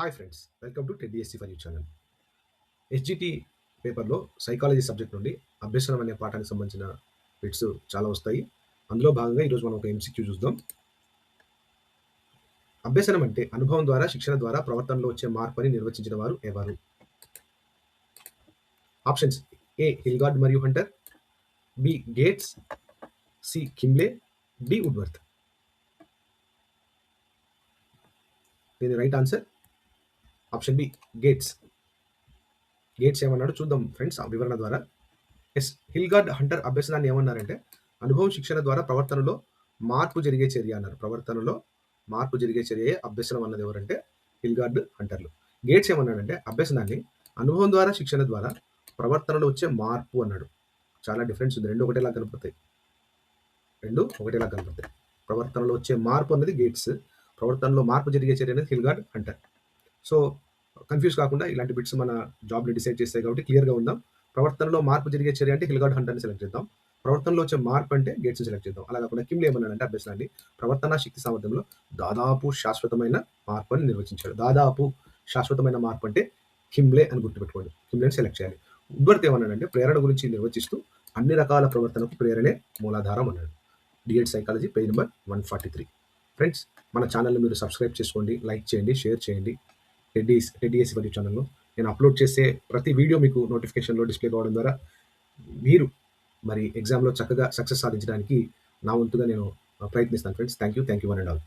Hi friends, welcome to TET DSC for you channel. SGT పేపర్లో psychology subject నుండి అభ్యసనం అనే పాఠానికి సంబంధించిన బిట్స్ చాలా వస్తాయి. అందులో భాగంగా ఈరోజు మనం ఒక ఎంసీక్యూ చూద్దాం. అభ్యసనం అంటే అనుభవం ద్వారా, శిక్షణ ద్వారా ప్రవర్తనలో వచ్చే మార్పు అని నిర్వచించిన వారు ఎవరు? ఆప్షన్స్: ఏ హిల్గార్డ్ మరియు Hunter, B Gates, C Kimble, D Woodworth. దీని right answer option B Gates. Gates ఏమన్నాడు చూద్దాం ఫ్రెండ్స్ ఆ వివరణ ద్వారా. ఎస్, హిల్గార్డ్ హంటర్ అభ్యసనాన్ని ఏమన్నారంటే అనుభవం శిక్షణ ద్వారా ప్రవర్తనలో మార్పు జరిగే చర్య అన్నారు. ప్రవర్తనలో మార్పు జరిగే చర్యే అభ్యసనం అన్నది ఎవరంటే హిల్గార్డ్ హంటర్లు. గేట్స్ ఏమన్నాడంటే అభ్యసనాన్ని అనుభవం ద్వారా శిక్షణ ద్వారా ప్రవర్తనలో వచ్చే మార్పు అన్నాడు. చాలా డిఫరెన్స్ ఉంది, రెండు ఒకటేలా కనపడతాయి. ప్రవర్తనలో వచ్చే మార్పు అన్నది గేట్స్, ప్రవర్తనలో మార్పు జరిగే చర్య అనేది హిల్గార్డ్ హంటర్. సో కన్ఫ్యూజ్ కాకుండా ఇలాంటి బిట్స్ మన జాబ్ని డిసైడ్ చేస్తాయి కాబట్టి క్లియర్గా ఉందాం. ప్రవర్తనలో మార్పు జరిగే చర్య అంటే హిల్గార్డ్ హంటర్ని సెలెక్ట్ చేద్దాం. ప్రవర్తనలో వచ్చే మార్పు అంటే గేట్స్ని సెలెక్ట్ చేద్దాం. అలా కాకుండా కిమ్లే ఏమన్నాడంటే అభ్యసనాన్ని ప్రవర్తన శక్తి సామర్థ్యంలో దాదాపు శాశ్వతమైన మార్పు అని నిర్వచించాడు. దాదాపు శాశ్వతమైన మార్పు అంటే కిమ్లే అని గుర్తుపెట్టుకోండి. కిమ్లేని సెలెక్ట్ చేయాలి. వుడ్వర్త్ ఏమన్నాడంటే ప్రేరణ గురించి నిర్వచిస్తూ అన్ని రకాల ప్రవర్తనకు ప్రేరణే మూలాధారం అన్నాడు. DEd psychology page number 143. Friends, మన ఛానల్ని మీరు సబ్స్క్రైబ్ చేసుకోండి, లైక్ చేయండి, షేర్ చేయండి. టెడ్డిఎస్సి ఫర్ యూ ఛానల్లో నేను అప్లోడ్ చేసే ప్రతి వీడియో మీకు నోటిఫికేషన్లో డిస్ప్లే కావడం ద్వారా మీరు మరి ఎగ్జామ్లో చక్కగా సక్సెస్ సాధించడానికి నా వంతుగా నేను ప్రయత్నిస్తాను friends. Thank you one and all.